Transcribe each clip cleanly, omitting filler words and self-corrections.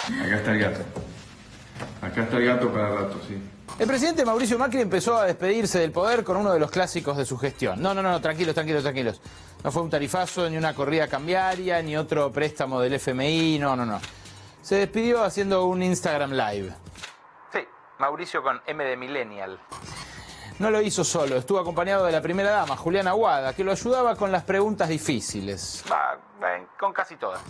Acá está el gato. Acá está el gato para rato, sí. El presidente Mauricio Macri empezó a despedirse del poder con uno de los clásicos de su gestión. No, tranquilos. No fue un tarifazo, ni una corrida cambiaria, ni otro préstamo del FMI, no. Se despidió haciendo un Instagram Live. Sí, Mauricio con M de Millennial. No lo hizo solo, estuvo acompañado de la primera dama, Juliana Aguada, que lo ayudaba con las preguntas difíciles. Con casi todas.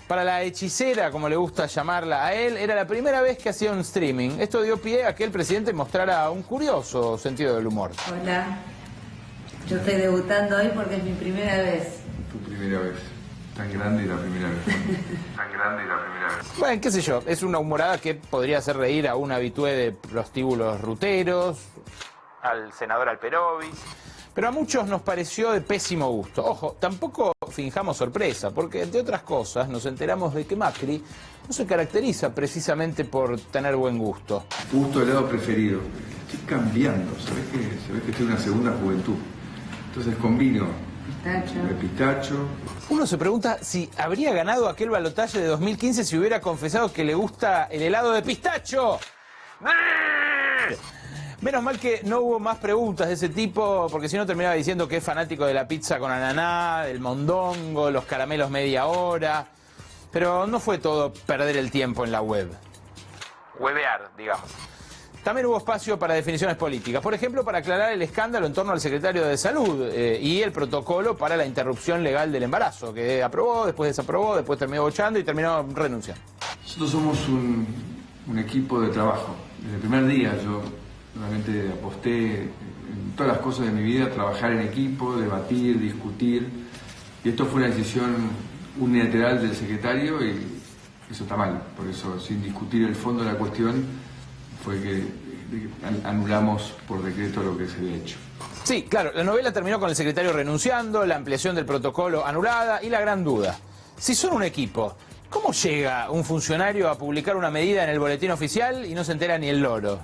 Para la hechicera, como le gusta llamarla a él, era la primera vez que hacía un streaming. Esto dio pie a que el presidente mostrara un curioso sentido del humor. Hola, yo estoy debutando hoy porque es mi primera vez. Tu primera vez. Tan grande y la primera vez. Tan grande y la primera vez. Bueno, qué sé yo, es una humorada que podría hacer reír a un habitué de prostíbulos ruteros, al senador Alperovis, pero a muchos nos pareció de pésimo gusto. Ojo, tampoco finjamos sorpresa, porque entre otras cosas nos enteramos de que Macri no se caracteriza precisamente por tener buen gusto. Tu gusto de helado preferido. Estoy cambiando, sabés que estoy en una segunda juventud. Entonces combino de pistacho. Uno se pregunta si habría ganado aquel balotaje de 2015 si hubiera confesado que le gusta el helado de pistacho. Menos mal que no hubo más preguntas de ese tipo, porque si no terminaba diciendo que es fanático de la pizza con ananá, del mondongo, los caramelos media hora. Pero no fue todo perder el tiempo en la web. Huevear, digamos. También hubo espacio para definiciones políticas. Por ejemplo, para aclarar el escándalo en torno al secretario de Salud y el protocolo para la interrupción legal del embarazo, que aprobó, después desaprobó, después terminó bochando y terminó renunciando. Nosotros somos un equipo de trabajo. Desde el primer día yo realmente aposté en todas las cosas de mi vida, trabajar en equipo, debatir, discutir. Y esto fue una decisión unilateral del secretario y eso está mal. Por eso, sin discutir el fondo de la cuestión, fue que anulamos por decreto lo que se había hecho. Sí, claro, la novela terminó con el secretario renunciando, la ampliación del protocolo anulada y la gran duda. Si son un equipo, ¿cómo llega un funcionario a publicar una medida en el boletín oficial y no se entera ni el loro?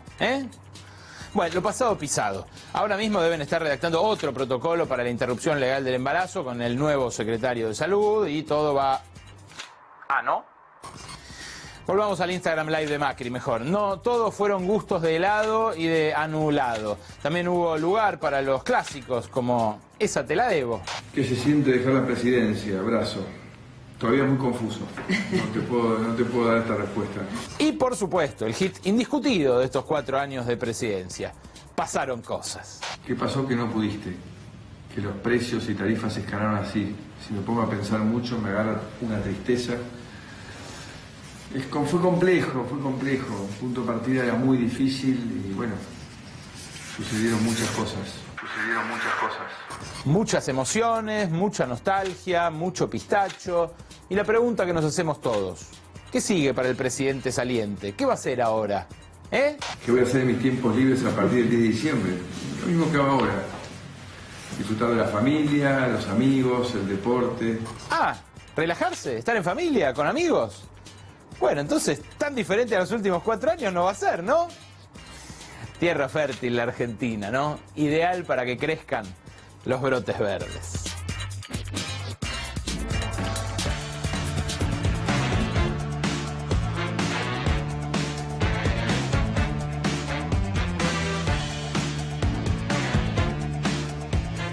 Bueno, lo pasado pisado. Ahora mismo deben estar redactando otro protocolo para la interrupción legal del embarazo con el nuevo secretario de Salud y todo va... ¿no? Volvamos al Instagram Live de Macri, mejor. No, todos fueron gustos de helado y de anulado. También hubo lugar para los clásicos, como esa te la debo. ¿Qué se siente dejar la presidencia? Abrazo. Todavía muy confuso. No te puedo dar esta respuesta. Y por supuesto, el hit indiscutido de estos 4 años de presidencia. Pasaron cosas. ¿Qué pasó que no pudiste? Que los precios y tarifas escalaron así. Si me pongo a pensar mucho, me agarra una tristeza. Fue complejo. El punto de partida era muy difícil y bueno, sucedieron muchas cosas. Muchas emociones, mucha nostalgia, mucho pistacho. Y la pregunta que nos hacemos todos, ¿qué sigue para el presidente saliente? ¿Qué va a hacer ahora? ¿Qué voy a hacer en mis tiempos libres a partir del 10 de diciembre? Lo mismo que hago ahora. Disfrutar de la familia, los amigos, el deporte. Relajarse, estar en familia, con amigos. Bueno, entonces, tan diferente a los últimos 4 años no va a ser, ¿no? Tierra fértil la Argentina, ¿no? Ideal para que crezcan los brotes verdes.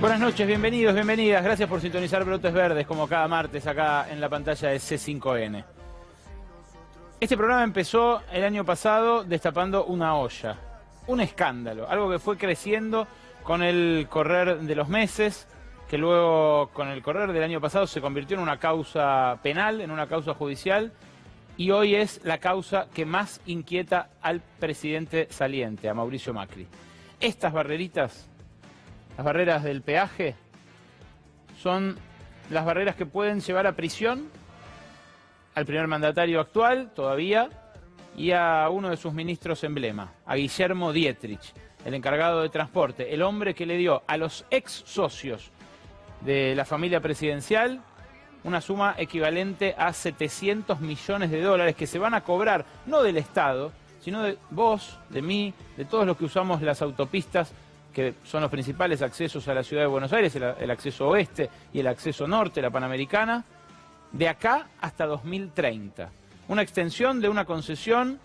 Buenas noches, bienvenidos, bienvenidas. Gracias por sintonizar Brotes Verdes como cada martes acá en la pantalla de C5N. Este programa empezó el año pasado destapando una olla, un escándalo, algo que fue creciendo con el correr de los meses, que luego con el correr del año pasado se convirtió en una causa penal, en una causa judicial, y hoy es la causa que más inquieta al presidente saliente, a Mauricio Macri. Estas barreritas, las barreras del peaje, son las barreras que pueden llevar a prisión al primer mandatario actual, todavía, y a uno de sus ministros emblema, a Guillermo Dietrich, el encargado de transporte, el hombre que le dio a los ex socios de la familia presidencial una suma equivalente a 700 millones de dólares que se van a cobrar, no del Estado, sino de vos, de mí, de todos los que usamos las autopistas, que son los principales accesos a la ciudad de Buenos Aires, el acceso oeste y el acceso norte, la Panamericana, de acá hasta 2030. una extensión de una concesión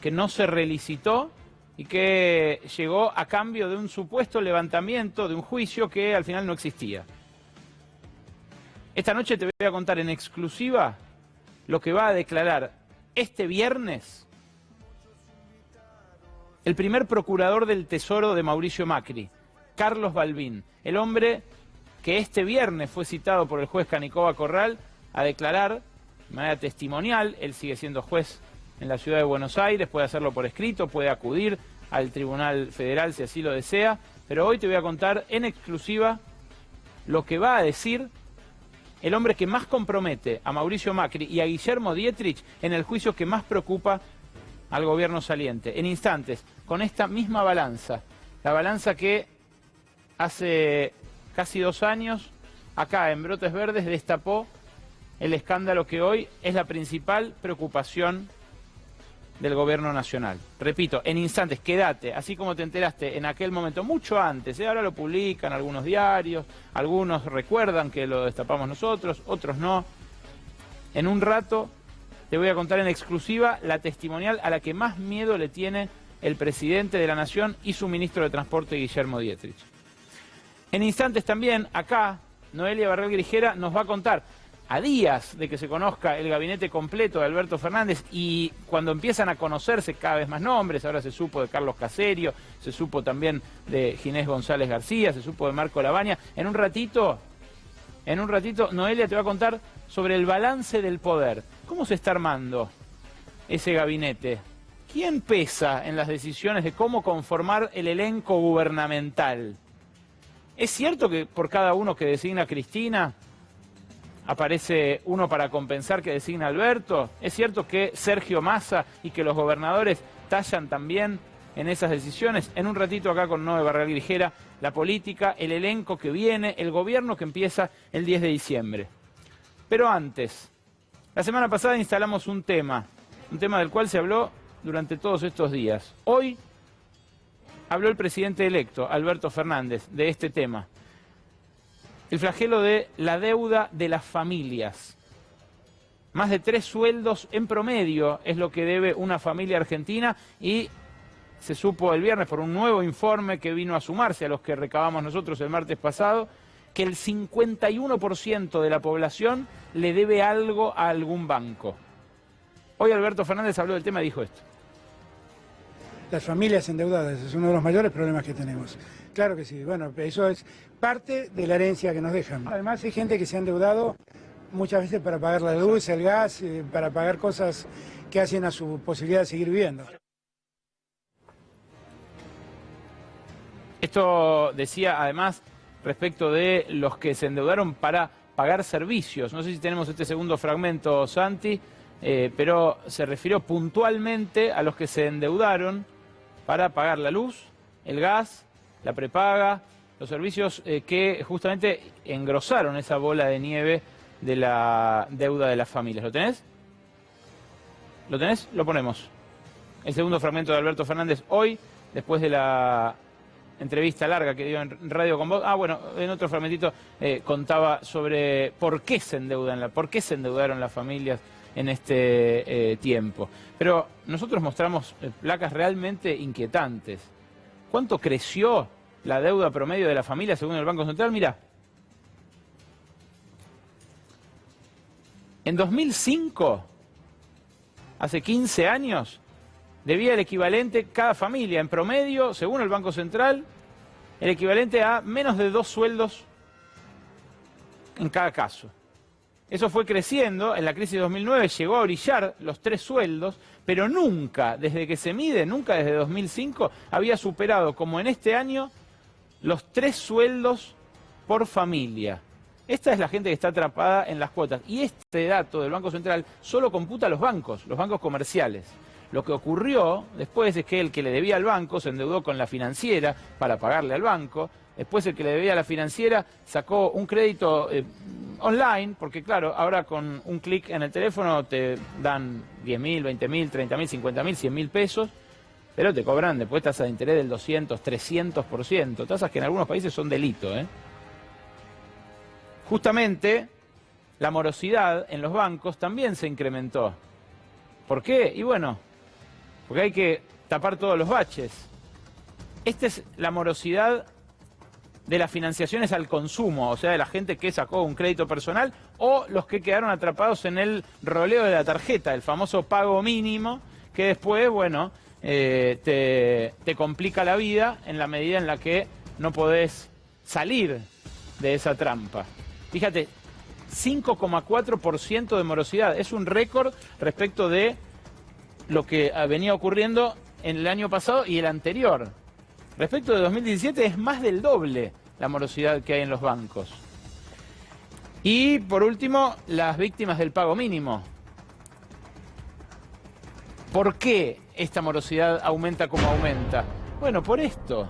que no se relicitó y que llegó a cambio de un supuesto levantamiento de un juicio que al final no existía. Esta noche te voy a contar en exclusiva lo que va a declarar este viernes el primer procurador del Tesoro de Mauricio Macri, Carlos Balbín, el hombre que este viernes fue citado por el juez Canicoba Corral a declarar de manera testimonial. Él sigue siendo juez en la ciudad de Buenos Aires, puede hacerlo por escrito, puede acudir al Tribunal Federal si así lo desea, pero hoy te voy a contar en exclusiva lo que va a decir el hombre que más compromete a Mauricio Macri y a Guillermo Dietrich en el juicio que más preocupa al gobierno saliente. En instantes, con esta misma balanza, la balanza que hace casi 2 años, acá en Brotes Verdes, destapó el escándalo que hoy es la principal preocupación del gobierno nacional. Repito, en instantes, quédate, así como te enteraste en aquel momento, mucho antes, ahora lo publican algunos diarios, algunos recuerdan que lo destapamos nosotros, otros no. En un rato te voy a contar en exclusiva la testimonial a la que más miedo le tiene el presidente de la Nación y su ministro de Transporte, Guillermo Dietrich. En instantes también, acá, Noelia Barral Grijera nos va a contar, a días de que se conozca el gabinete completo de Alberto Fernández y cuando empiezan a conocerse cada vez más nombres, ahora se supo de Carlos Caserio, se supo también de Ginés González García, se supo de Marco Labaña. En un ratito, Noelia te va a contar sobre el balance del poder. ¿Cómo se está armando ese gabinete? ¿Quién pesa en las decisiones de cómo conformar el elenco gubernamental? ¿Es cierto que por cada uno que designa Cristina aparece uno para compensar que designa Alberto? ¿Es cierto que Sergio Massa y que los gobernadores tallan también en esas decisiones? En un ratito acá con Noe Barral Grijera, la política, el elenco que viene, el gobierno que empieza el 10 de diciembre. Pero antes, la semana pasada instalamos un tema del cual se habló durante todos estos días. Hoy habló el presidente electo, Alberto Fernández, de este tema. El flagelo de la deuda de las familias. Más de 3 sueldos en promedio es lo que debe una familia argentina y se supo el viernes por un nuevo informe que vino a sumarse a los que recabamos nosotros el martes pasado, que el 51% de la población le debe algo a algún banco. Hoy Alberto Fernández habló del tema y dijo esto. Las familias endeudadas es uno de los mayores problemas que tenemos. Claro que sí, bueno, eso es parte de la herencia que nos dejan. Además hay gente que se ha endeudado muchas veces para pagar la luz, el gas, para pagar cosas que hacen a su posibilidad de seguir viviendo. Esto decía además respecto de los que se endeudaron para pagar servicios. No sé si tenemos este segundo fragmento, Santi, pero se refirió puntualmente a los que se endeudaron para pagar la luz, el gas, la prepaga, los servicios que justamente engrosaron esa bola de nieve de la deuda de las familias. ¿Lo tenés? ¿Lo tenés? Lo ponemos. El segundo fragmento de Alberto Fernández hoy, después de la entrevista larga que dio en Radio con Vos. Bueno, en otro fragmentito contaba sobre por qué se endeudaron las familias en este tiempo. Pero nosotros mostramos placas realmente inquietantes. ¿Cuánto creció la deuda promedio de la familia según el Banco Central? Mirá. En 2005, hace 15 años, debía el equivalente, cada familia en promedio, según el Banco Central, el equivalente a menos de 2 sueldos en cada caso. Eso fue creciendo, en la crisis de 2009 llegó a orillar los 3 sueldos, pero nunca, desde que se mide, nunca desde 2005, había superado, como en este año, los 3 sueldos por familia. Esta es la gente que está atrapada en las cuotas. Y este dato del Banco Central solo computa los bancos comerciales. Lo que ocurrió después es que el que le debía al banco se endeudó con la financiera para pagarle al banco. Después el que le debía a la financiera sacó un crédito online, porque claro, ahora con un clic en el teléfono te dan 10.000, 20.000, 30.000, 50.000, 100.000 pesos, pero te cobran después tasas de interés del 200, 300%, tasas que en algunos países son delito. Justamente la morosidad en los bancos también se incrementó. ¿Por qué? Y bueno, porque hay que tapar todos los baches. Esta es la morosidad de las financiaciones al consumo, o sea, de la gente que sacó un crédito personal o los que quedaron atrapados en el roleo de la tarjeta, el famoso pago mínimo, que después, bueno, te complica la vida en la medida en la que no podés salir de esa trampa. Fíjate, 5,4% de morosidad, es un récord respecto de lo que venía ocurriendo en el año pasado y el anterior. Respecto de 2017 es más del doble la morosidad que hay en los bancos. Y por último, las víctimas del pago mínimo. ¿Por qué esta morosidad aumenta como aumenta? Bueno, por esto.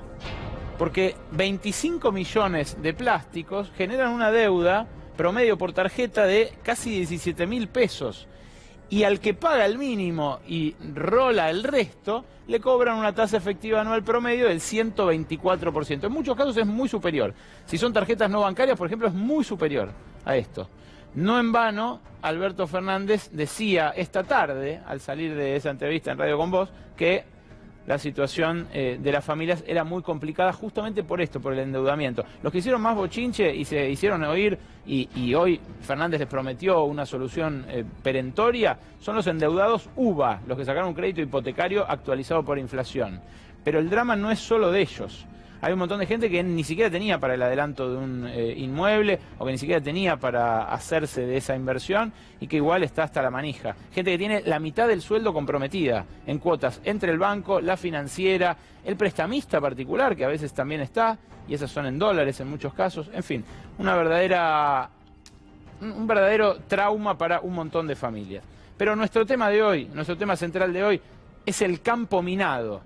Porque 25 millones de plásticos generan una deuda promedio por tarjeta de casi 17.000 pesos. Y al que paga el mínimo y rola el resto, le cobran una tasa efectiva anual promedio del 124%. En muchos casos es muy superior. Si son tarjetas no bancarias, por ejemplo, es muy superior a esto. No en vano, Alberto Fernández decía esta tarde, al salir de esa entrevista en Radio Con Vos, que la situación de las familias era muy complicada justamente por esto, por el endeudamiento. Los que hicieron más bochinche y se hicieron oír, y hoy Fernández les prometió una solución perentoria, son los endeudados UVA, los que sacaron un crédito hipotecario actualizado por inflación. Pero el drama no es solo de ellos. Hay un montón de gente que ni siquiera tenía para el adelanto de un inmueble o que ni siquiera tenía para hacerse de esa inversión y que igual está hasta la manija. Gente que tiene la mitad del sueldo comprometida en cuotas entre el banco, la financiera, el prestamista particular, que a veces también está, y esas son en dólares en muchos casos. En fin, un verdadero trauma para un montón de familias. Pero nuestro tema de hoy, nuestro tema central de hoy, es el campo minado.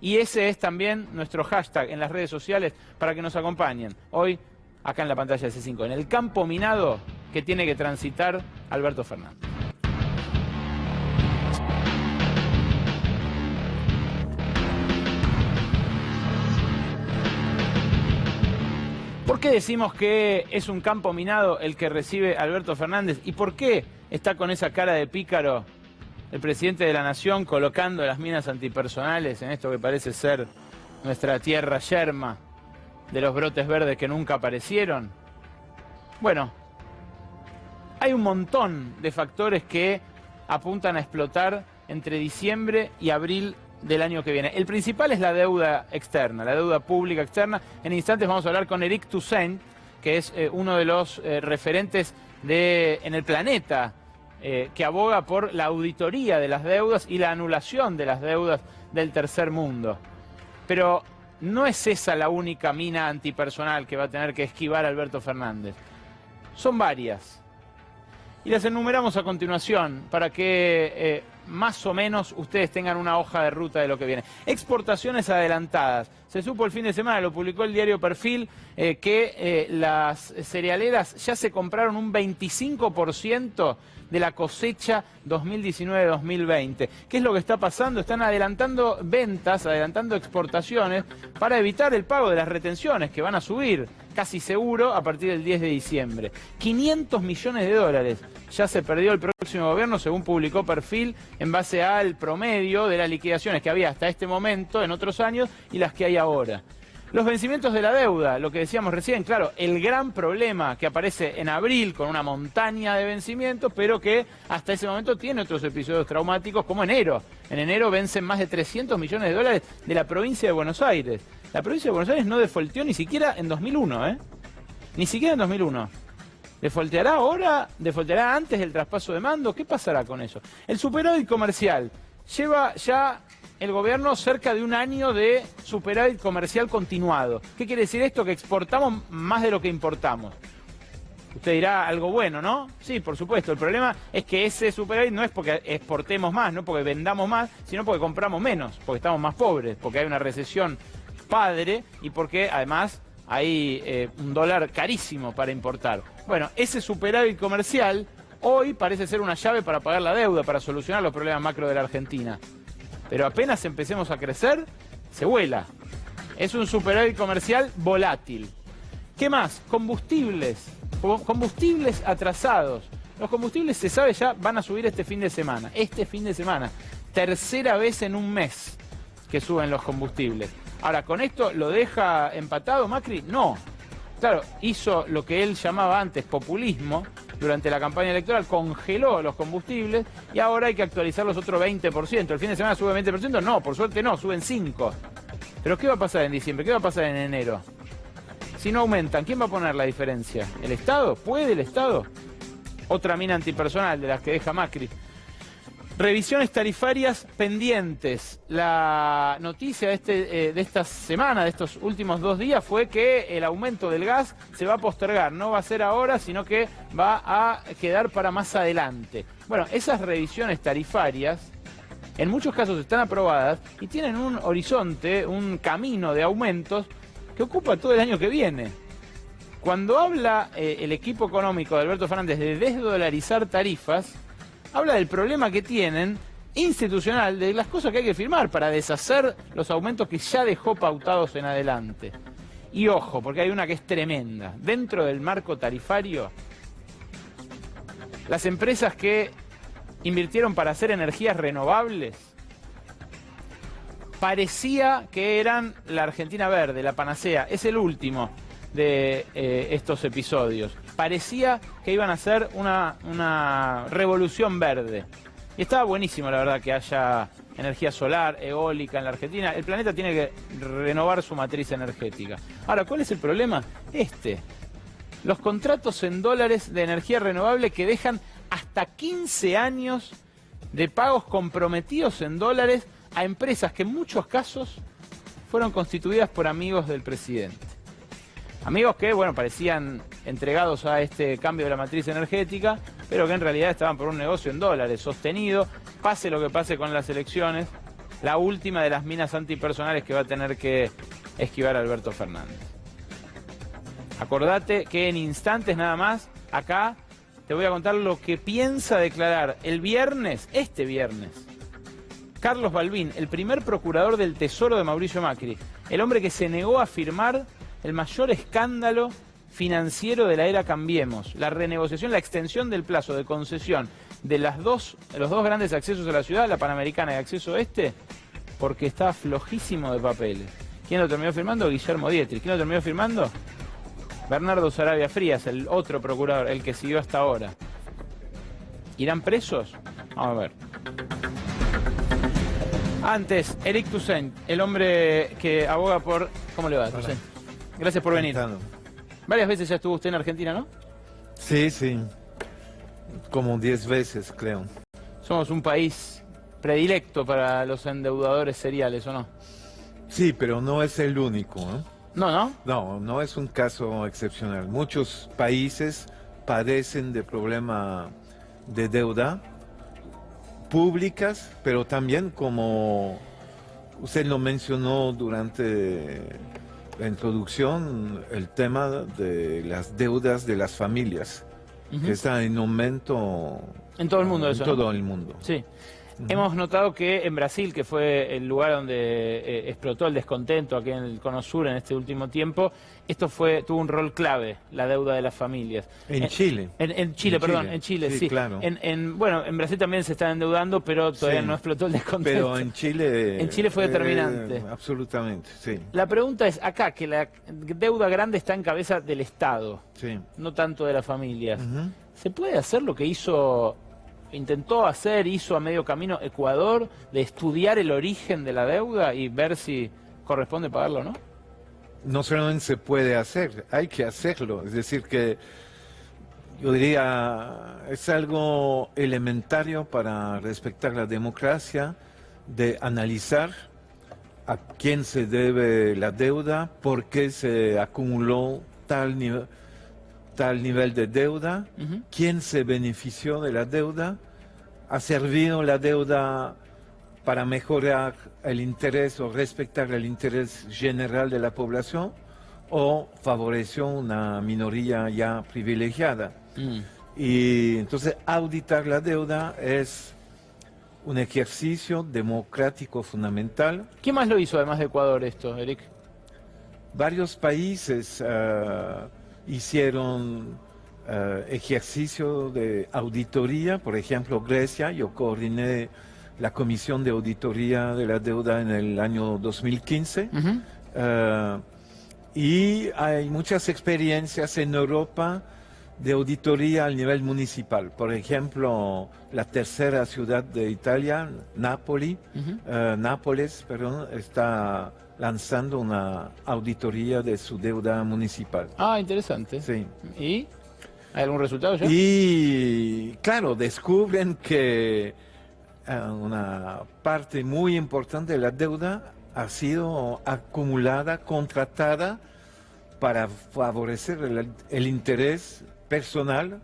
Y ese es también nuestro hashtag en las redes sociales para que nos acompañen. Hoy, acá en la pantalla de C5, en el campo minado que tiene que transitar Alberto Fernández. ¿Por qué decimos que es un campo minado el que recibe Alberto Fernández? ¿Y por qué está con esa cara de pícaro el presidente de la Nación colocando las minas antipersonales en esto que parece ser nuestra tierra yerma de los brotes verdes que nunca aparecieron? Bueno, hay un montón de factores que apuntan a explotar entre diciembre y abril del año que viene. El principal es la deuda externa, la deuda pública externa. En instantes vamos a hablar con Eric Toussaint, que es uno de los referentes en el planeta que aboga por la auditoría de las deudas y la anulación de las deudas del tercer mundo. Pero no es esa la única mina antipersonal que va a tener que esquivar Alberto Fernández. Son varias. Y las enumeramos a continuación para que más o menos ustedes tengan una hoja de ruta de lo que viene. Exportaciones adelantadas. Se supo el fin de semana, lo publicó el diario Perfil, que las cerealeras ya se compraron un 25% de la cosecha 2019-2020. ¿Qué es lo que está pasando? Están adelantando ventas, adelantando exportaciones para evitar el pago de las retenciones que van a subir, casi seguro, a partir del 10 de diciembre. 500 millones de dólares ya se perdió el próximo gobierno, según publicó Perfil, en base al promedio de las liquidaciones que había hasta este momento en otros años y las que hay ahora. Los vencimientos de la deuda, lo que decíamos recién, claro, el gran problema que aparece en abril con una montaña de vencimientos, pero que hasta ese momento tiene otros episodios traumáticos como enero. En enero vencen más de 300 millones de dólares de la provincia de Buenos Aires. La provincia de Buenos Aires no defolteó ni siquiera en 2001, ¿eh? Ni siquiera en 2001. ¿Defolteará ahora? ¿Defolteará antes del traspaso de mando? ¿Qué pasará con eso? El superávit comercial. Lleva ya el gobierno cerca de un año de superávit comercial continuado. ¿Qué quiere decir esto? Que exportamos más de lo que importamos. Usted dirá algo bueno, ¿no? Sí, por supuesto. El problema es que ese superávit no es porque exportemos más, no porque vendamos más, sino porque compramos menos, porque estamos más pobres, porque hay una recesión padre y porque además hay un dólar carísimo para importar. Bueno, ese superávit comercial hoy parece ser una llave para pagar la deuda, para solucionar los problemas macro de la Argentina. Pero apenas empecemos a crecer, se vuela. Es un superávit comercial volátil. ¿Qué más? Combustibles. Combustibles atrasados. Los combustibles, se sabe ya, van a subir este fin de semana. Este fin de semana. Tercera vez en un mes que suben los combustibles. Ahora, ¿con esto lo deja empatado Macri? No. Claro, hizo lo que él llamaba antes populismo durante la campaña electoral, congeló los combustibles y ahora hay que actualizarlos otro 20%. ¿El fin de semana sube 20%? No, por suerte no, suben 5%. ¿Pero qué va a pasar en diciembre? ¿Qué va a pasar en enero? Si no aumentan, ¿quién va a poner la diferencia? ¿El Estado? ¿Puede el Estado? Otra mina antipersonal de las que deja Macri. Revisiones tarifarias pendientes. La noticia de esta semana, de estos últimos 2 días, fue que el aumento del gas se va a postergar. No va a ser ahora, sino que va a quedar para más adelante. Bueno, esas revisiones tarifarias, en muchos casos están aprobadas y tienen un horizonte, un camino de aumentos que ocupa todo el año que viene. Cuando habla el equipo económico de Alberto Fernández de desdolarizar tarifas, habla del problema que tienen institucional, de las cosas que hay que firmar para deshacer los aumentos que ya dejó pautados en adelante. Y ojo, porque hay una que es tremenda. Dentro del marco tarifario, las empresas que invirtieron para hacer energías renovables, parecía que eran la Argentina Verde, la panacea. Es el último de estos episodios. Parecía que iban a ser una revolución verde. Y estaba buenísimo, la verdad, que haya energía solar, eólica en la Argentina. El planeta tiene que renovar su matriz energética. Ahora, ¿cuál es el problema? Los contratos en dólares de energía renovable que dejan hasta 15 años de pagos comprometidos en dólares a empresas que en muchos casos fueron constituidas por amigos del presidente. Amigos que, bueno, parecían entregados a este cambio de la matriz energética, pero que en realidad estaban por un negocio en dólares sostenido, pase lo que pase con las elecciones, la última de las minas antipersonales que va a tener que esquivar Alberto Fernández. Acordate que en instantes nada más, acá te voy a contar lo que piensa declarar el viernes, este viernes, Carlos Balbín, el primer procurador del Tesoro de Mauricio Macri, el hombre que se negó a firmar el mayor escándalo financiero de la era Cambiemos, la renegociación, la extensión del plazo de concesión de los dos grandes accesos a la ciudad, la Panamericana y Acceso Este, porque estaba flojísimo de papeles. ¿Quién lo terminó firmando? Guillermo Dietrich. ¿Quién lo terminó firmando? Bernardo Sarabia Frías, el otro procurador, el que siguió hasta ahora. ¿Irán presos? Vamos a ver. Antes, Eric Toussaint, el hombre que aboga por... ¿Cómo le va, Toussaint? Gracias por venir. Varias veces ya estuvo usted en Argentina, ¿no? Sí, sí. Como 10 veces, creo. Somos un país predilecto para los endeudadores seriales, ¿o no? Sí, pero no es el único, ¿eh? No. No es un caso excepcional. Muchos países padecen de problema de deuda públicas, pero también, como usted lo mencionó durante la introducción, el tema de las deudas de las familias, que está en aumento en todo el mundo. En todo el mundo. Sí. Hemos notado que en Brasil, que fue el lugar donde explotó el descontento aquí en el Cono Sur en este último tiempo, esto tuvo un rol clave, la deuda de las familias. En Chile. En Chile, sí. Claro. Bueno, en Brasil también se están endeudando, pero todavía no explotó el descontento. Pero en Chile fue determinante. Absolutamente, sí. La pregunta es, acá, que la deuda grande está en cabeza del Estado, no tanto de las familias. ¿Se puede hacer lo que intentó hizo a medio camino Ecuador, de estudiar el origen de la deuda y ver si corresponde pagarlo o no? No solamente se puede hacer, hay que hacerlo. Es decir, que yo diría, es algo elementario para respetar la democracia, de analizar a quién se debe la deuda, por qué se acumuló tal nivel de deuda, quién se benefició de la deuda, ha servido la deuda para mejorar el interés o respetar el interés general de la población, o favoreció una minoría ya privilegiada. Y entonces auditar la deuda es un ejercicio democrático fundamental. ¿Quién más lo hizo además de Ecuador esto, Eric? Varios países hicieron ejercicio de auditoría. Por ejemplo, Grecia, yo coordiné la Comisión de Auditoría de la Deuda en el año 2015. Y hay muchas experiencias en Europa de auditoría al nivel municipal. Por ejemplo, la tercera ciudad de Italia, Nápoles, está lanzando una auditoría de su deuda municipal. Ah, interesante. Sí. ¿Y hay algún resultado ya? Y claro, descubren que una parte muy importante de la deuda ha sido acumulada, contratada para favorecer el interés personal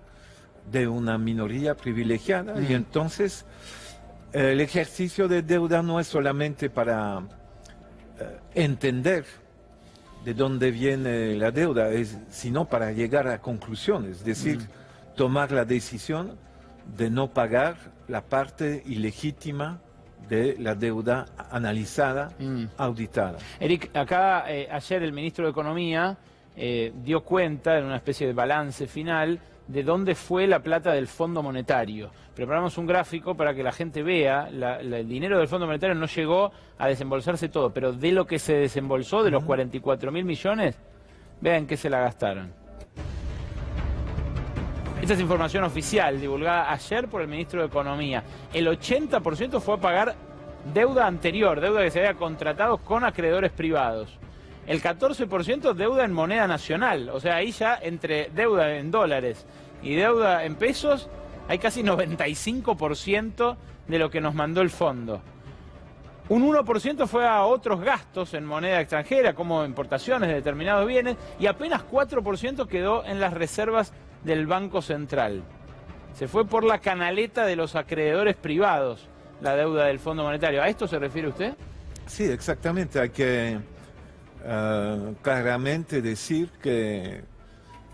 de una minoría privilegiada. Y entonces el ejercicio de deuda no es solamente para entender de dónde viene la deuda, sino para llegar a conclusiones, es decir, tomar la decisión de no pagar la parte ilegítima de la deuda analizada, auditada. Eric, acá ayer el ministro de Economía dio cuenta en una especie de balance final de dónde fue la plata del Fondo Monetario. Preparamos un gráfico para que la gente vea, el dinero del Fondo Monetario no llegó a desembolsarse todo, pero de lo que se desembolsó, de los 44.000 millones, vean qué se la gastaron. Esta es información oficial, divulgada ayer por el ministro de Economía. El 80% fue a pagar deuda anterior, deuda que se había contratado con acreedores privados. El 14% deuda en moneda nacional, o sea, ahí ya entre deuda en dólares y deuda en pesos, hay casi 95% de lo que nos mandó el fondo. Un 1% fue a otros gastos en moneda extranjera, como importaciones de determinados bienes, y apenas 4% quedó en las reservas del Banco Central. Se fue por la canaleta de los acreedores privados, la deuda del Fondo Monetario. ¿A esto se refiere usted? Sí, exactamente. Hay que claramente decir que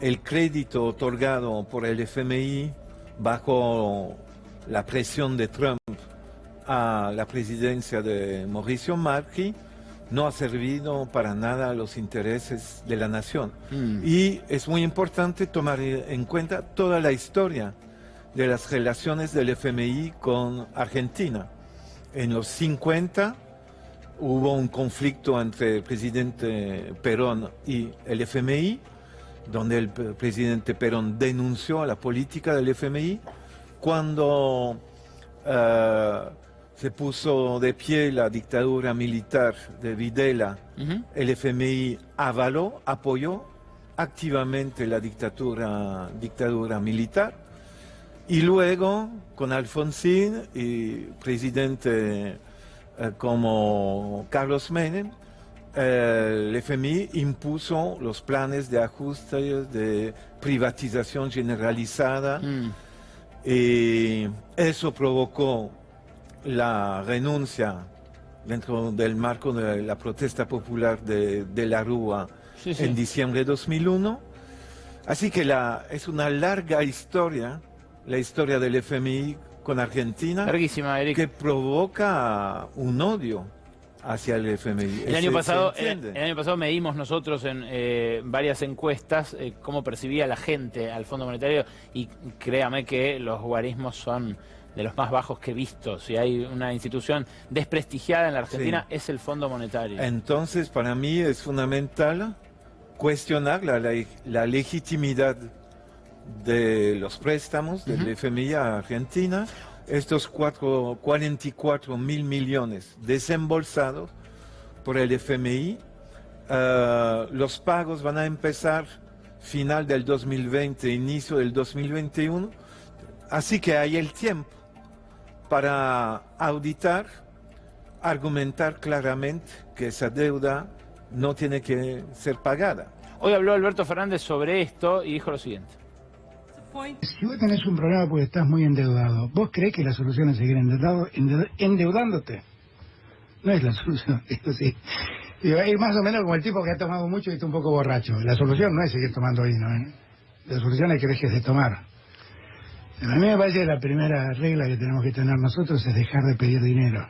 el crédito otorgado por el FMI bajo la presión de Trump a la presidencia de Mauricio Macri no ha servido para nada a los intereses de la nación. Y es muy importante tomar en cuenta toda la historia de las relaciones del FMI con Argentina. En los 50 hubo un conflicto entre el presidente Perón y el FMI, donde el presidente Perón denunció la política del FMI. Cuando se puso de pie la dictadura militar de Videla, el FMI apoyó activamente la dictadura militar. Y luego, con Alfonsín y presidente como Carlos Menem, el FMI impuso los planes de ajuste, de privatización generalizada, y eso provocó la renuncia dentro del marco de la protesta popular de la Rúa en diciembre de 2001. Así que es una larga historia, la historia del FMI con Argentina, larguísima, Eric, que provoca un odio hacia el FMI. El año pasado medimos nosotros en varias encuestas cómo percibía la gente al Fondo Monetario, y créame que los guarismos son de los más bajos que he visto. Si hay una institución desprestigiada en la Argentina, es el Fondo Monetario. Entonces, para mí es fundamental cuestionar la legitimidad de los préstamos del FMI a Argentina. Estos 44.000 millones desembolsados por el FMI, los pagos van a empezar final del 2020, inicio del 2021, así que hay el tiempo para auditar, argumentar claramente que esa deuda no tiene que ser pagada. Hoy habló Alberto Fernández sobre esto y dijo lo siguiente. Si vos tenés un problema porque estás muy endeudado, ¿vos creés que la solución es seguir endeudándote? No es la solución, eso sí. Y va a ir más o menos como el tipo que ha tomado mucho y está un poco borracho. La solución no es seguir tomando vino, ¿eh? La solución es que dejes de tomar. A mí me parece que la primera regla que tenemos que tener nosotros es dejar de pedir dinero.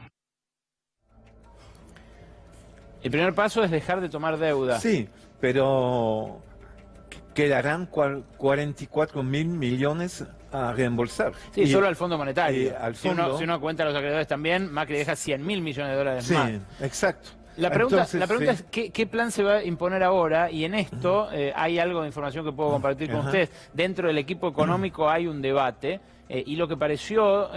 El primer paso es dejar de tomar deuda. Sí, pero quedarán 44.000 millones a reembolsar. Sí, solo al Fondo Monetario. Al Si fondo, uno cuenta a los acreedores también, Macri deja 100.000 millones de dólares sí, más. exacto. La pregunta Entonces, es ¿qué plan se va a imponer ahora? Y en esto hay algo de información que puedo compartir con ustedes. Dentro del equipo económico hay un debate y lo que pareció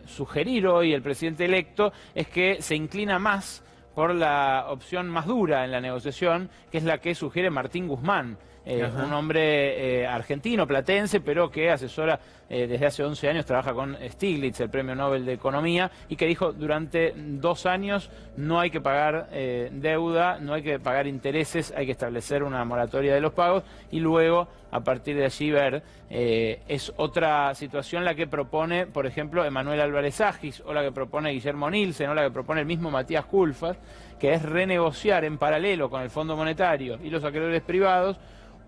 sugerir hoy el presidente electo es que se inclina más por la opción más dura en la negociación, que es la que sugiere Martín Guzmán. Un hombre argentino, platense, pero que asesora desde hace 11 años, trabaja con Stiglitz, el Premio Nobel de Economía, y que dijo durante 2 años no hay que pagar deuda, no hay que pagar intereses, hay que establecer una moratoria de los pagos y luego a partir de allí ver. Es otra situación la que propone, por ejemplo, Emanuel Álvarez Agis, o la que propone Guillermo Nielsen, o la que propone el mismo Matías Culfas, que es renegociar en paralelo con el Fondo Monetario y los acreedores privados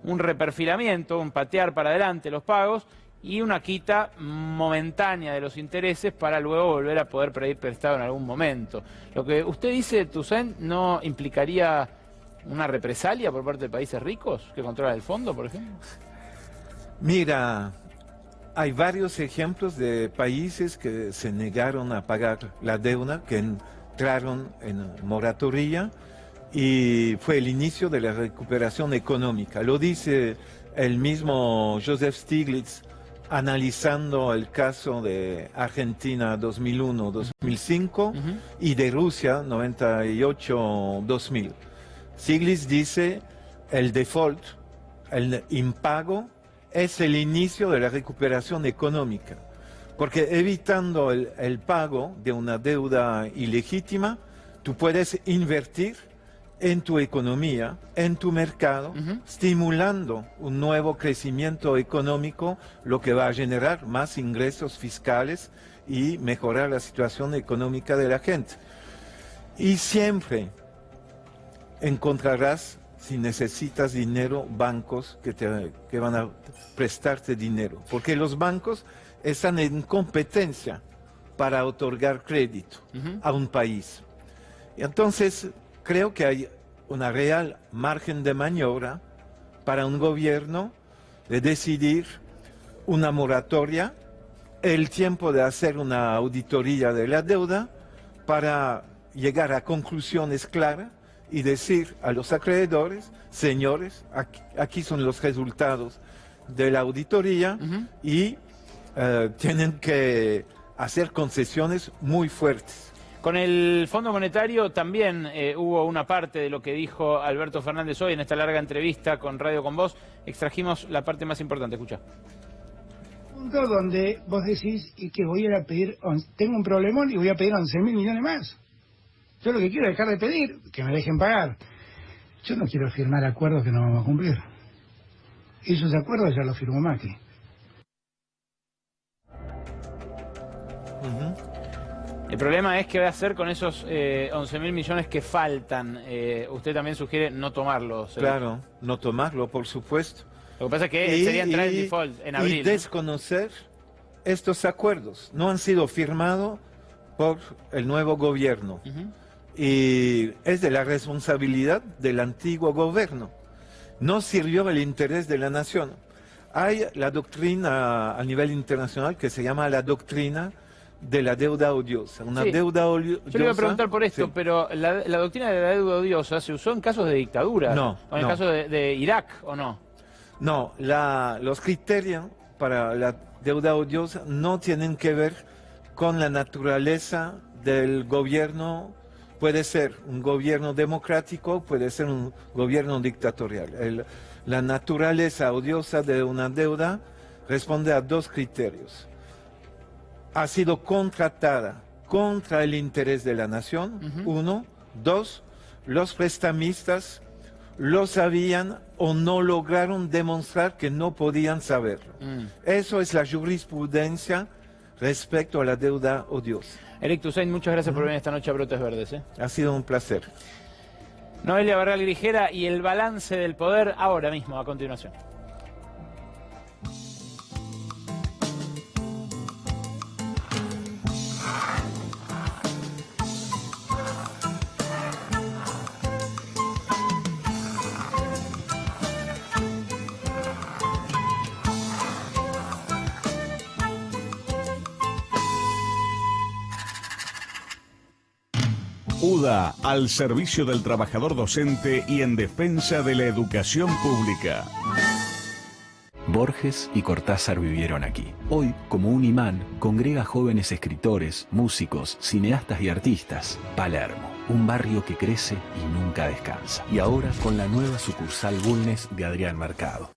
un reperfilamiento, un patear para adelante los pagos y una quita momentánea de los intereses para luego volver a poder pedir prestado en algún momento. Lo que usted dice, Toussaint, ¿no implicaría una represalia por parte de países ricos que controlan el fondo, por ejemplo? Mira, hay varios ejemplos de países que se negaron a pagar la deuda, que entraron en moratoria, y fue el inicio de la recuperación económica. Lo dice el mismo Joseph Stiglitz analizando el caso de Argentina 2001-2005 y de Rusia 98-2000. Stiglitz dice el default, el impago, es el inicio de la recuperación económica, porque evitando el pago de una deuda ilegítima, tú puedes invertir en tu economía, en tu mercado, estimulando un nuevo crecimiento económico, lo que va a generar más ingresos fiscales y mejorar la situación económica de la gente. Y siempre encontrarás, si necesitas dinero, bancos que van a prestarte dinero, porque los bancos están en competencia para otorgar crédito a un país. Y entonces creo que hay una real margen de maniobra para un gobierno de decidir una moratoria, el tiempo de hacer una auditoría de la deuda para llegar a conclusiones claras y decir a los acreedores, señores, aquí son los resultados de la auditoría y tienen que hacer concesiones muy fuertes. Con el Fondo Monetario también hubo una parte de lo que dijo Alberto Fernández hoy en esta larga entrevista con Radio Con Vos. Extrajimos la parte más importante, escucha. Punto donde vos decís y que voy a ir a pedir, tengo un problemón y voy a pedir 11.000 millones más. Yo lo que quiero es dejar de pedir, que me dejen pagar. Yo no quiero firmar acuerdos que no vamos a cumplir. Esos acuerdos ya los firmó Macri. El problema es qué va a hacer con esos 11.000 millones que faltan. Usted también sugiere no tomarlos. Claro, no tomarlo, por supuesto. Lo que pasa es que sería entrar en default en abril. Y desconocer estos acuerdos. No han sido firmados por el nuevo gobierno. Y es de la responsabilidad del antiguo gobierno. No sirvió el interés de la nación. Hay la doctrina a nivel internacional que se llama la doctrina de la deuda odiosa. Una deuda odiosa. Yo le iba a preguntar por esto, pero la doctrina de la deuda odiosa se usó en casos de dictadura. No. ¿O en el caso de Irak, o no? No, los criterios para la deuda odiosa no tienen que ver con la naturaleza del gobierno. Puede ser un gobierno democrático, puede ser un gobierno dictatorial. La naturaleza odiosa de una deuda responde a 2 criterios. Ha sido contratada contra el interés de la nación, 1. 2, los prestamistas lo sabían o no lograron demostrar que no podían saberlo. Eso es la jurisprudencia respecto a la deuda odiosa. Eric Toussaint, muchas gracias por venir esta noche a Brotes Verdes. Ha sido un placer. Noelia Barral Grijera y el balance del poder ahora mismo, a continuación. UDA, al servicio del trabajador docente y en defensa de la educación pública. Borges y Cortázar vivieron aquí. Hoy, como un imán, congrega jóvenes escritores, músicos, cineastas y artistas. Palermo, un barrio que crece y nunca descansa. Y ahora con la nueva sucursal Bulnes de Adrián Mercado.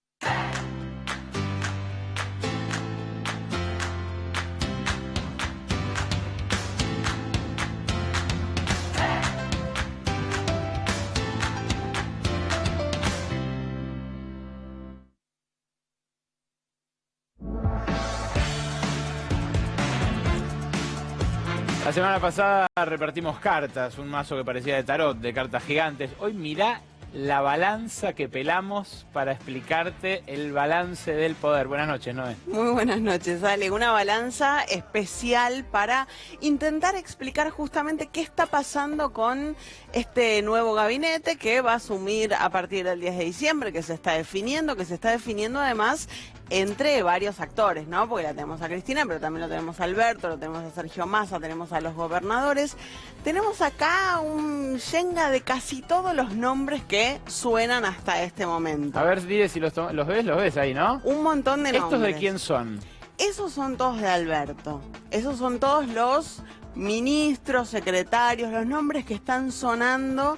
La semana pasada repartimos cartas, un mazo que parecía de tarot, de cartas gigantes. Hoy mirá la balanza que pelamos para explicarte el balance del poder. Buenas noches, Noé. Muy buenas noches, Ale. Una balanza especial para intentar explicar justamente qué está pasando con este nuevo gabinete que va a asumir a partir del 10 de diciembre, que se está definiendo además entre varios actores, ¿no? Porque la tenemos a Cristina, pero también lo tenemos a Alberto, lo tenemos a Sergio Massa, tenemos a los gobernadores. Tenemos acá un yenga de casi todos los nombres que suenan hasta este momento. A ver, dile si los ves ahí, ¿no? Un montón de nombres. ¿Estos de quién son? Esos son todos de Alberto. Esos son todos los ministros, secretarios, los nombres que están sonando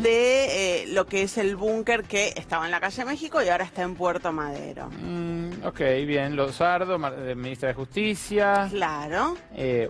de lo que es el búnker que estaba en la calle México y ahora está en Puerto Madero. Ok, bien. Lozardo, ministra de Justicia. Claro.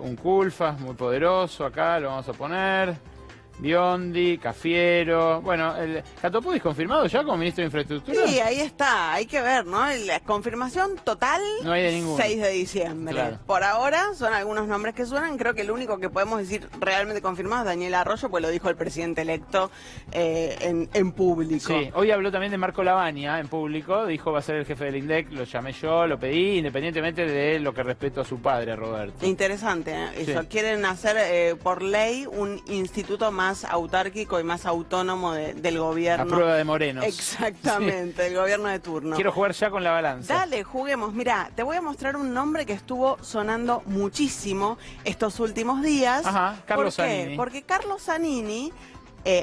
Un Culfas muy poderoso acá, lo vamos a poner. Biondi, Cafiero. Bueno, ¿Catopodis confirmado ya como ministro de Infraestructura? Sí, ahí está, hay que ver, ¿no? La confirmación total, no hay de ninguno. 6 de diciembre. Claro. Por ahora son algunos nombres que suenan. Creo que el único que podemos decir realmente confirmado es Daniel Arroyo, pues lo dijo el presidente electo en público. Sí, hoy habló también de Marco Lavagna en público. Dijo va a ser el jefe del INDEC, lo llamé yo, lo pedí, independientemente de lo que respeto a su padre, Roberto. Interesante, ¿eh? Eso. Sí. Quieren hacer por ley un instituto más autárquico y más autónomo del gobierno. A prueba de morenos. Exactamente, el gobierno de turno. Quiero jugar ya con la balanza. Dale, juguemos. Mira, te voy a mostrar un nombre que estuvo sonando muchísimo estos últimos días. Ajá, Carlos ¿Por qué? Zanini. Porque Carlos Zanini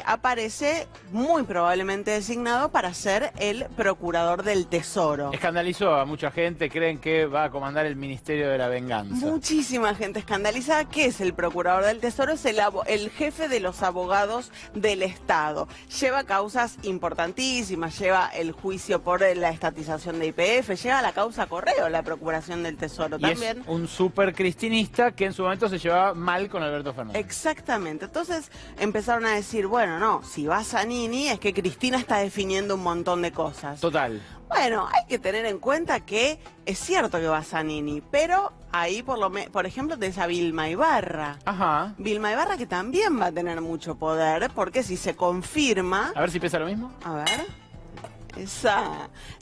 aparece muy probablemente designado para ser el procurador del Tesoro. Escandalizó a mucha gente, creen que va a comandar el Ministerio de la Venganza. Muchísima gente escandalizada. ¿Qué es el procurador del Tesoro? Es el jefe de los abogados del Estado. Lleva causas importantísimas, lleva el juicio por la estatización de YPF, lleva la causa Correo, la procuración del Tesoro Y también. es un súper cristinista que en su momento se llevaba mal con Alberto Fernández. Exactamente. Entonces empezaron a decir, bueno, no, si va Zanini es que Cristina está definiendo un montón de cosas. Total. Bueno, hay que tener en cuenta que es cierto que va Zanini, pero ahí por ejemplo tenés a Vilma Ibarra. Ajá. Vilma Ibarra que también va a tener mucho poder, porque si se confirma... A ver si pesa lo mismo. A ver...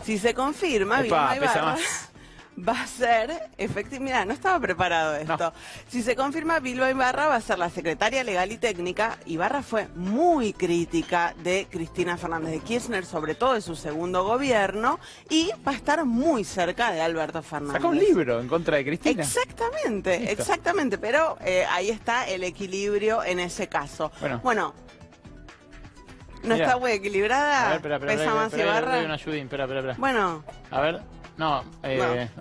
Si se confirma, Epa, Vilma pesa Ibarra... más. Va a ser, mira, no estaba preparado esto. No. Si se confirma, Vilma Ibarra va a ser la secretaria legal y técnica. Ibarra fue muy crítica de Cristina Fernández de Kirchner, sobre todo de su segundo gobierno, y va a estar muy cerca de Alberto Fernández. Sacó un libro en contra de Cristina. Exactamente, Listo. exactamente, pero ahí está el equilibrio en ese caso. Bueno. ¿No Mirá. está muy equilibrada? A ver, espera, ¿Pesa más Ibarra? Doy un ayudín, espera. Bueno... A ver, no,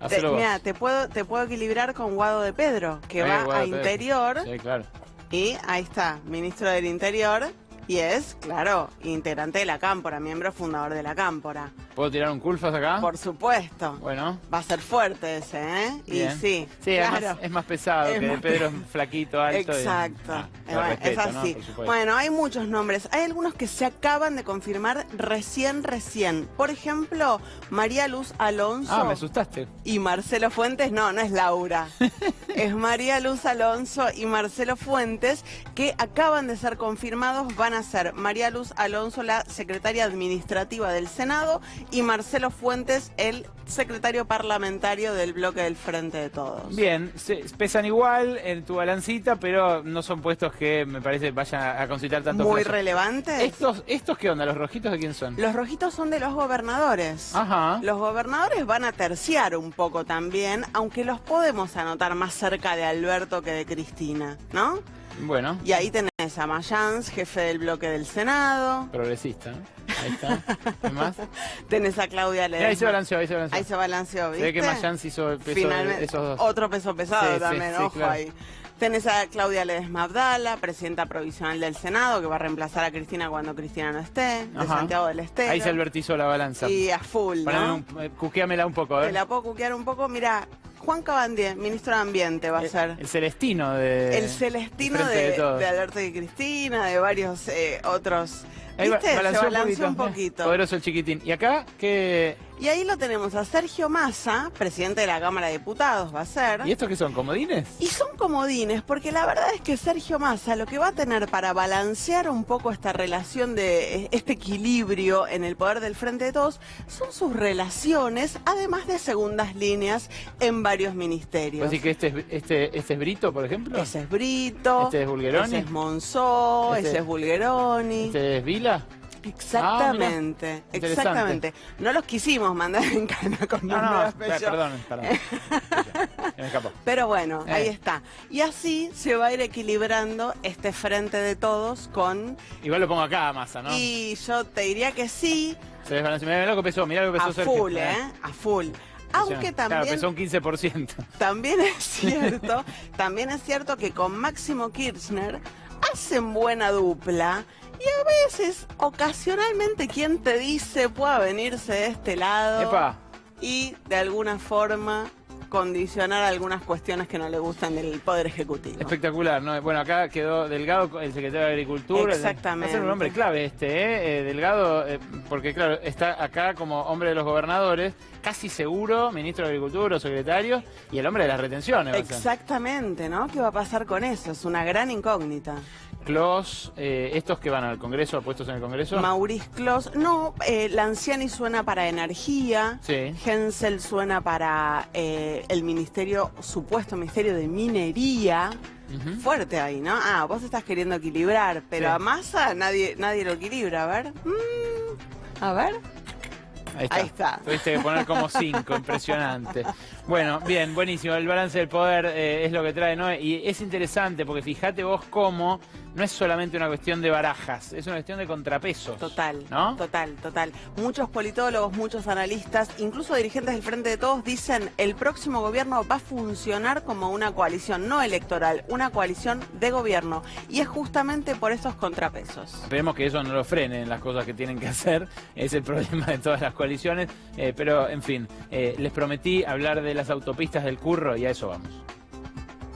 hacelo vos. Mira, te puedo equilibrar con Guado de Pedro, que va Guado a de Pedro. Interior, Sí, claro. y ahí está, ministro del Interior, y es, claro, integrante de la Cámpora, miembro fundador de la Cámpora. ¿Puedo tirar un Culfas acá? Por supuesto. Bueno. Va a ser fuerte ese, ¿eh? Bien. Y sí, Sí, claro. es más pesado, Es que más Pedro es flaquito, alto. Exacto. Lo respeto, es así. ¿no? Por supuesto. Bueno, hay muchos nombres. Hay algunos que se acaban de confirmar recién. Por ejemplo, María Luz Alonso. Ah, me asustaste. Y Marcelo Fuentes, no es Laura. Es María Luz Alonso y Marcelo Fuentes, que acaban de ser confirmados. Van a ser María Luz Alonso, la secretaria administrativa del Senado, y Marcelo Fuentes, el secretario parlamentario del bloque del Frente de Todos. Bien, pesan igual en tu balancita, pero no son puestos que me parece vayan a concitar tanto. Muy flash. relevantes. ¿Estos qué onda? ¿Los rojitos de quién son? Los rojitos son de los gobernadores. Ajá. Los gobernadores van a terciar un poco también, aunque los podemos anotar más cerca de Alberto que de Cristina, ¿no? Bueno. Y ahí tenés tenés a Mayans, jefe del bloque del Senado. Progresista, ¿no? Ahí está. ¿Qué más? Tenés a Claudia Ledesma. Ahí se balanceó, ahí se balanceó. Ahí se balanceó, ¿viste? Se ve que Mayans hizo el peso de esos dos. Otro peso pesado Sí, también, sí, ojo claro. ahí. Tenés a Claudia Ledesma Abdala, presidenta provisional del Senado, que va a reemplazar a Cristina cuando Cristina no esté, de Ajá. Santiago del Estero. Ahí se albertizó la balanza. Y a full, ¿no? Cuquéamela un poco, a Te ver. la puedo cuquear un poco. Mira, Juan Cabandier, ministro de Ambiente, va a ser. El Celestino de... El Celestino Frente de Todos. de Alberto y Cristina, de varios otros. Ahí ¿Viste? Se balanceó un mira, poquito. Poderoso el chiquitín. ¿Y acá qué? Y ahí lo tenemos a Sergio Massa, presidente de la Cámara de Diputados, va a ser. ¿Y estos qué son, comodines? Y son comodines, porque la verdad es que Sergio Massa lo que va a tener para balancear un poco esta relación de este equilibrio en el poder del Frente de Todos son sus relaciones, además de segundas líneas en varios ministerios. Así que este es Brito, por ejemplo. Ese es Brito, ¿Este es Bulgeroni? ese es Monzó, Este- ese es Bulgeroni. ¿Este es Vila? Exactamente, Interesante. exactamente. No los quisimos mandar en cana con No, nombre no, y apellido. perdón. Se me escapó. Pero bueno, ahí está. Y así se va a ir equilibrando este Frente de Todos con... Igual lo pongo acá a Massa, ¿no? Y yo te diría que sí, Se desbalanceó. Mirá lo que pesó, mirá lo que pesó a Sergio. full, a full. Aunque Claro, también, pesó un 15%. también es cierto que con Máximo Kirchner hacen buena dupla. Y a veces, ocasionalmente, quien te dice pueda venirse de este lado Epa. y de alguna forma condicionar algunas cuestiones que no le gustan del Poder Ejecutivo. Espectacular, ¿no? Bueno, acá quedó Delgado, el secretario de Agricultura. Exactamente. Va a ser un hombre clave este, Delgado, porque claro, está acá como hombre de los gobernadores, casi seguro, ministro de Agricultura o secretario, y el hombre de las retenciones. va a ser. Exactamente, ¿no? ¿Qué va a pasar con eso? Es una gran incógnita. Clos, estos que van al Congreso, puestos en el Congreso. Maurice Clos, no, Lanciani suena para energía, Sí. Hensel suena para el supuesto ministerio de minería. Ujú. Fuerte ahí, ¿no? Ah, vos estás queriendo equilibrar, pero Sí. a Massa nadie lo equilibra, a ver. A ver. Ahí está. Tuviste que poner como 5, impresionante. Bueno, bien, buenísimo. El balance del poder es lo que trae, ¿no? Y es interesante porque fíjate vos cómo no es solamente una cuestión de barajas, es una cuestión de contrapesos. Total, ¿no? total. Muchos politólogos, muchos analistas, incluso dirigentes del Frente de Todos dicen el próximo gobierno va a funcionar como una coalición, no electoral, una coalición de gobierno. Y es justamente por estos contrapesos. Esperemos que eso no lo frene en las cosas que tienen que hacer, es el problema de todas las coaliciones, pero en fin, les prometí hablar de las autopistas del Curro y a eso vamos.